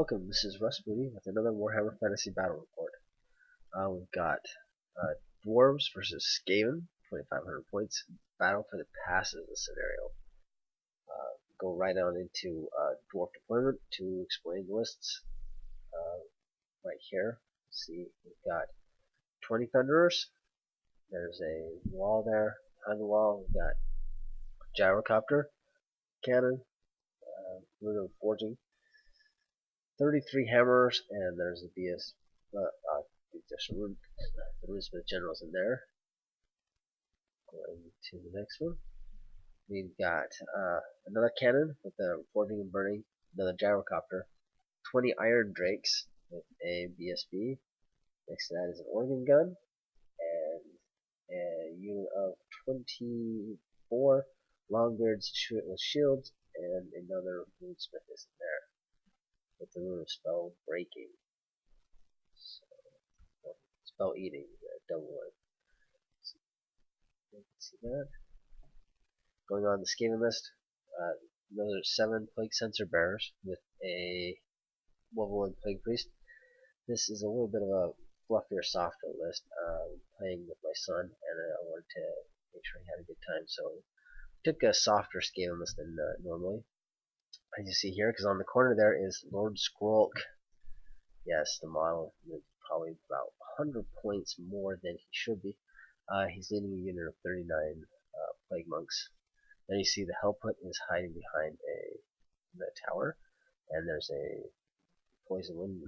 Welcome, this is Russ Moody with another Warhammer Fantasy Battle Report. We've got Dwarves versus Skaven, 2,500 points, battle for the passes scenario. Go right on into Dwarf deployment to explain the lists. Right here, see, we've got 20 Thunderers, there's a wall there, behind the wall we've got Gyrocopter, Cannon, Rune of Forging, 33 Hammers, and there's the BS, just the Runesmith Generals in there. Going to the next one. We've got another cannon with the forging and burning, another gyrocopter, 20 iron drakes with a BSB. Next to that is an organ gun, and a unit of 24 longbeards with shields, and another runesmith is in there with the rune of spell breaking. So, spell eating, double one. You can see that. Going on the Skaven list, another 7 Plague Sensor Bearers with a level 1 Plague Priest. This is a little bit of a fluffier, softer list. Playing with my son, and I wanted to make sure he had a good time, so I took a softer Skaven list than normally. As you see here, because on the corner there is Lord Skrolk. Yes, the model is probably about 100 points more than he should be. He's leading a unit of 39 Plague Monks. Then you see the Hellput is hiding behind the tower, and there's a poison wind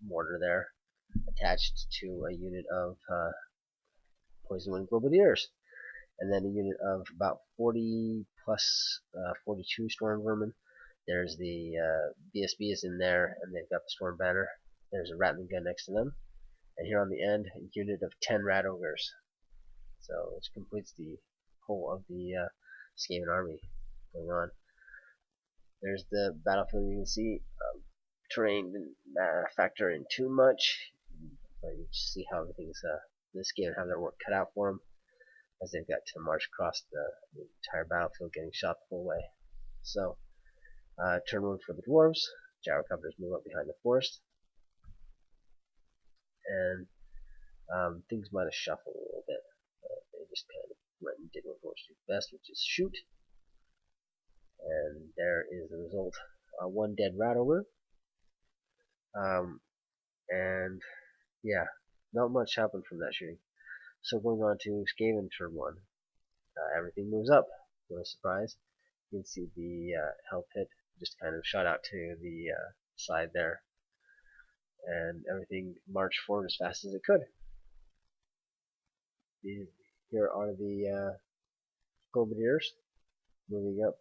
mortar there attached to a unit of poison wind globadiers, and then a unit of about 40 plus 42 storm vermin. There's the BSB is in there, and they've got the storm banner. There's a rattling gun next to them, and here on the end, a unit of 10 rat ogres. So which completes the whole of the Skaven army going on. There's the battlefield. You can see terrain didn't factor in too much, but you see how everything's this game have their work cut out for them, as they've got to march across the entire battlefield, getting shot the whole way. So turn 1 for the dwarves. Gyrocopters move up behind the forest, and things might have shuffled a little bit. They just kind of went and did what dwarves do best, which is shoot. And there is the result: 1 dead rat ogre. And yeah, not much happened from that shooting. So going on to Skaven turn 1, everything moves up. No surprise. You can see the hell pit just kind of shot out to the side there, and everything marched forward as fast as it could. Here are the globadiers moving up,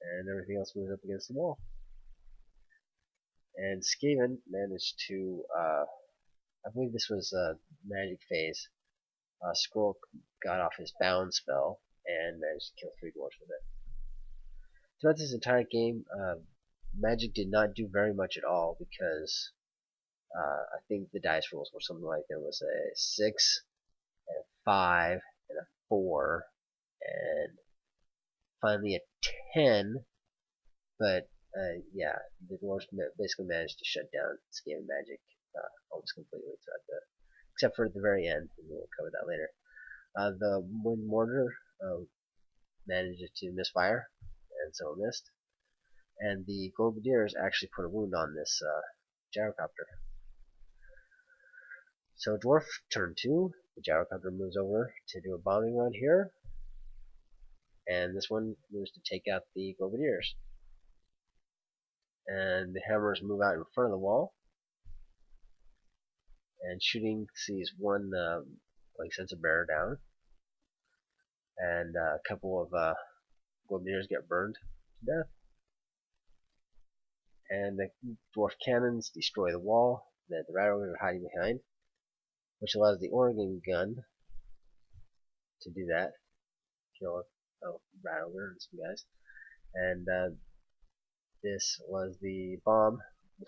and everything else moves up against the wall. And Skaven managed to, I believe this was a magic phase. Skrolk got off his bound spell and managed to kill 3 dwarfs with it. Throughout this entire game, magic did not do very much at all, because I think the dice rolls were something like there was a 6, and a 5, and a 4, and finally a 10, but yeah, the dwarves basically managed to shut down Skaven magic almost completely throughout except for at the very end, and we'll cover that later. The wind mortar managed to misfire, and so it missed. And the globadiers actually put a wound on this gyrocopter. So dwarf turn 2, the gyrocopter moves over to do a bombing run here, and this one moves to take out the globadiers. And the hammers move out in front of the wall, and shooting sees 1 Plague Sensor Bearer down, and a couple of globadiers get burned to death. And the dwarf cannons destroy the wall that the rat ogres are hiding behind, which allows the organ gun to do that, kill a rat ogre and some guys. And this was the bomb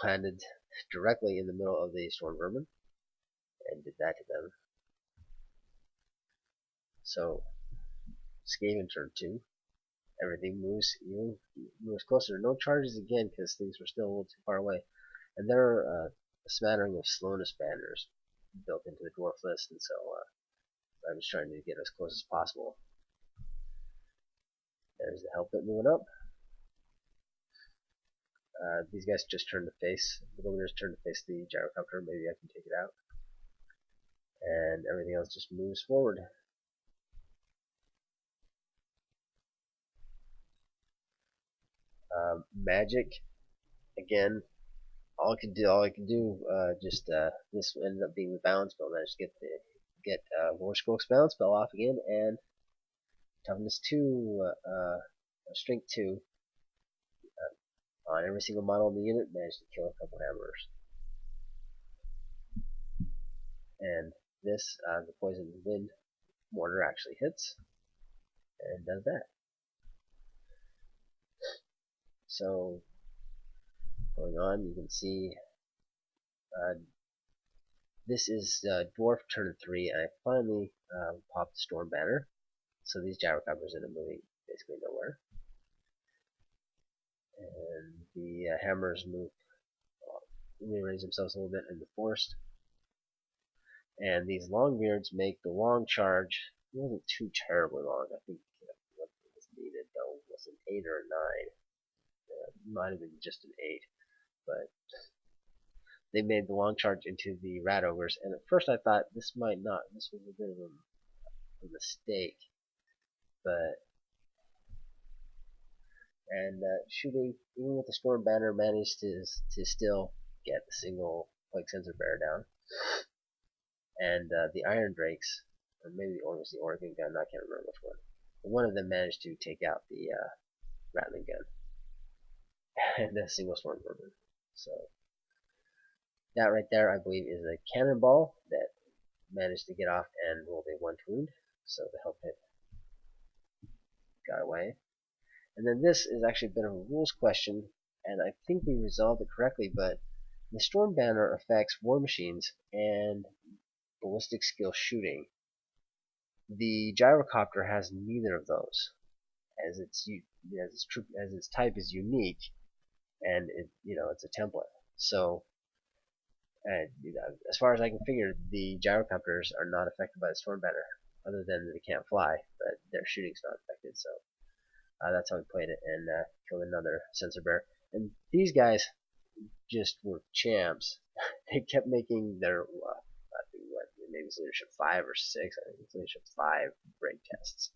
landed directly in the middle of the storm vermin and did that to them. So Skaven turn 2, everything moves closer. No charges again because things were still a little too far away. And there are a smattering of slowness banners built into the dwarf list, and so I'm just trying to get as close as possible. There's the help bit moving up. These guys just turn to face. The villagers turn to face the gyrocopter. Maybe I can take it out. And everything else just moves forward. Magic, again, all I could do, this ended up being the balance spell. I managed to get War Scroll's balance spell off again, and toughness 2, strength 2 on every single model in the unit. Managed to kill a couple hammers, and this the poison wind mortar actually hits and does that. So going on, you can see this is Dwarf turn 3, and I finally popped the Storm Banner. So these gyrocopters end up moving basically nowhere. And the hammers rearrange themselves a little bit in the forest. And these longbeards make the long charge. It wasn't too terribly long. I think what was needed though was an 8 or a 9. Might have been just an 8, but they made the long charge into the rat ogres. And at first I thought this was a bit of a mistake, but shooting even with the storm banner managed to still get the single plague sensor bearer down. And the iron drakes, or maybe it was the Oregon gun, I can't remember which one. But one of them managed to take out the rattling gun and a single storm vermin. So that right there, I believe, is a cannonball that managed to get off and rolled a 1 wound. So the help hit got away. And then this is actually a bit of a rules question, and I think we resolved it correctly, but the Storm Banner affects war machines and ballistic skill shooting. The gyrocopter has neither of those, as its type is unique, and it's a template. So, as far as I can figure, the gyrocopters are not affected by the Storm Banner, other than they can't fly, but their shooting's not affected. So that's how we played it, and killed another sensor bear. And these guys just were champs. They kept making their I think maybe it's leadership 5 or 6. I think it's leadership 5 break tests,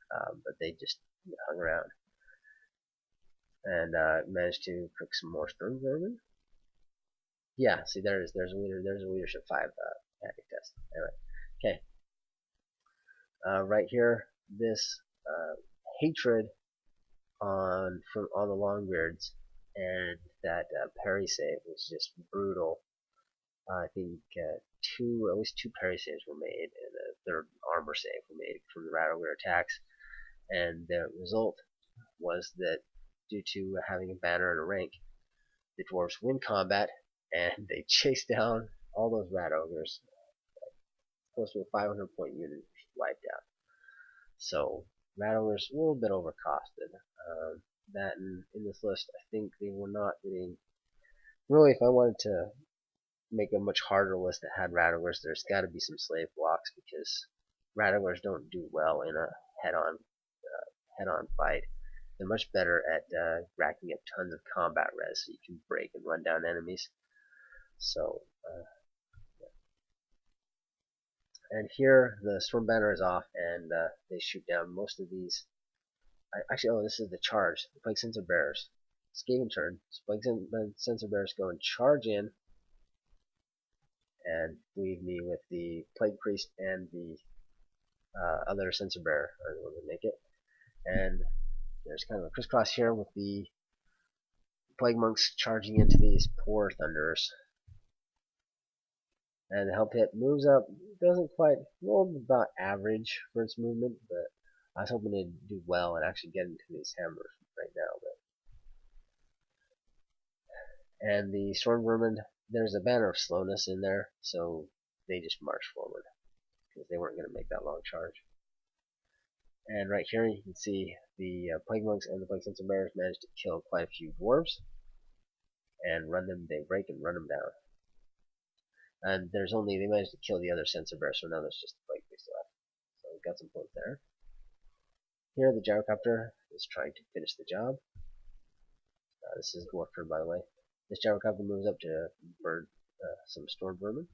but they just hung around and managed to cook some more storm vermin. Yeah, see there's a leadership 5 panic test. Anyway, okay, right here, this hatred on the Longbeards, and that parry save was just brutal. I think at least two parry saves were made, and a third armor save were made from the rat ogre attacks. And the result was that due to having a banner and a rank, the dwarves win combat, and they chase down all those rat ogres. Close to a 500 point unit wiped out. So rat ogres a little bit overcosted. That in this list, I think they were not getting. Really, if I wanted to make a much harder list that had rat ogres, there's got to be some slave blocks, because rat ogres don't do well in a head-on fight. They're much better at racking up tons of combat res, so you can break and run down enemies. So, and here the storm banner is off, and they shoot down most of these. Actually, this is the charge. The plague sensor bearers. Skaven turn. Plague sensor bearers go and charge in, and leave me with the plague priest and the other sensor bearer are the ones that make it. And there's kind of a crisscross here with the plague monks charging into these poor thunderers. And the help hit moves up. Doesn't quite roll about average for its movement, but I was hoping to do well and actually get into these hammers right now. And the storm vermin, there's a banner of slowness in there, so they just march forward because they weren't going to make that long charge. And right here you can see the plague monks and the plague sensor bearers managed to kill quite a few dwarves and run them. They break and run them down. And they managed to kill the other sensor bearer, so now there's just the plague priest left. So we got some points there. Here the gyrocopter is trying to finish the job. This is dwarf turn, by the way. This gyrocopter moves up to burn some storm vermin,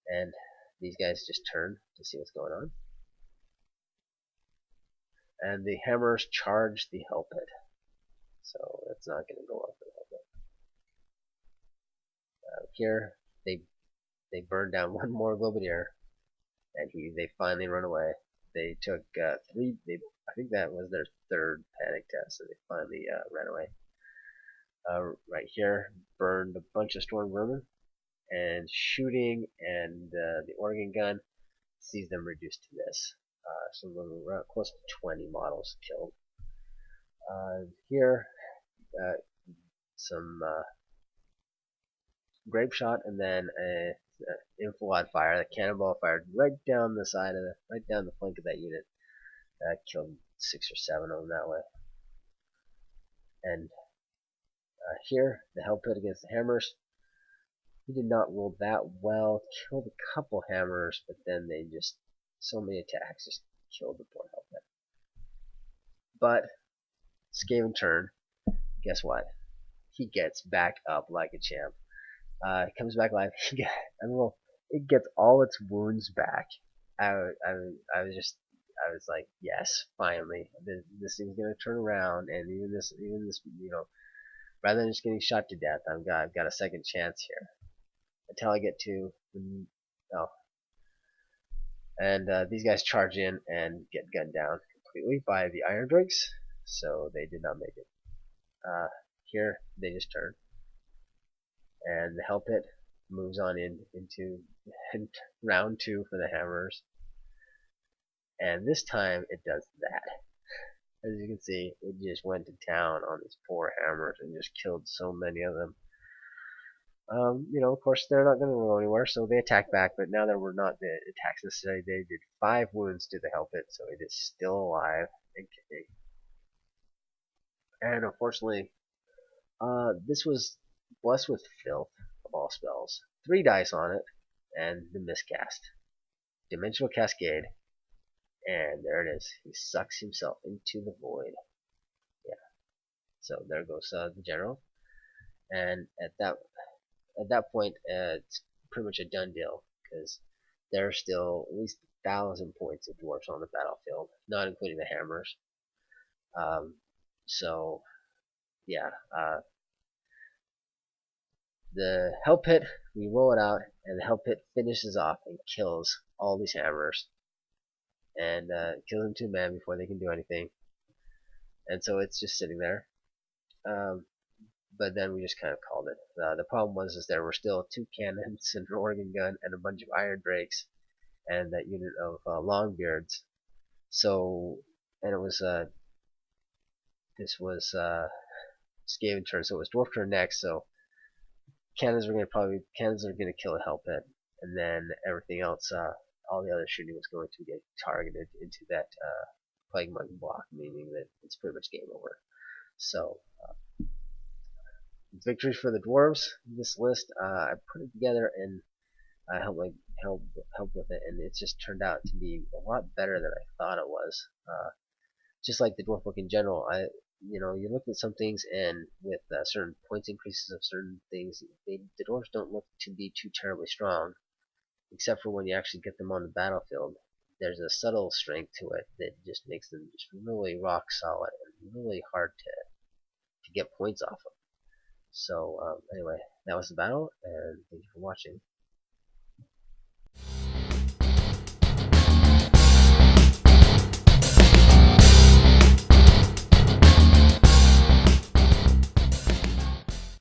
and these guys just turn to see what's going on. And the hammers charge the hell pit, so it's not going to go up for the hell pit. Here they burn down one more globadier, and they finally run away. They took three. I think that was their third panic test, so they finally ran away. Right here, burned a bunch of storm vermin, and shooting and the organ gun sees them reduced to this. So we're close to 20 models killed. Here, some grape shot, and then a infilade fire. The cannonball fired right down the side of right down the flank of that unit. Killed 6 or 7 of them that way. And here, the hell pit against the hammers. He did not roll that well. Killed a couple hammers, but then they just so many attacks just killed the poor hell pit. But Skaven turn. Guess what? He gets back up like a champ. Comes back alive. It gets all its wounds back. I was like, yes, finally, this thing's gonna turn around, and even this, rather than just getting shot to death, I've got a second chance here. Until I get to and these guys charge in and get gunned down completely by the iron drakes, so they did not make it. Here they just turn, and the hell pit moves on into round 2 for the hammers, and this time it does that. As you can see, it just went to town on these poor hammers and just killed so many of them. Of course, they're not going to go anywhere, so they attack back, but now there were not the attacks necessary. They did 5 wounds to the hell pit, so it is still alive and kicking. And unfortunately, this was blessed with filth of all spells. 3 dice on it, and the miscast. Dimensional Cascade, and there it is. He sucks himself into the void. Yeah. So there goes the general, and at that point, it's pretty much a done deal, because there are still at least 1,000 points of dwarfs on the battlefield, not including the hammers. So, yeah, the hell pit, we roll it out, and the hell pit finishes off and kills all these hammers, and kills them to a man before they can do anything. And so it's just sitting there. But then we just kind of called it. The problem was there were still 2 cannons, an organ gun, and a bunch of iron drakes, and that unit of longbeards. So, and it was this was Skaven turn, so it was dwarf turn next. So cannons are gonna kill a hell pit, and then everything else, all the other shooting was going to get targeted into that plague monk block, meaning that it's pretty much game over. So. Victory for the dwarves. This list, I put it together and I help with it, and it's just turned out to be a lot better than I thought it was. Just like the dwarf book in general, you look at some things, and with certain points increases of certain things, the dwarves don't look to be too terribly strong, except for when you actually get them on the battlefield. There's a subtle strength to it that just makes them just really rock solid and really hard to get points off of. So anyway, that was the battle, and thank you for watching.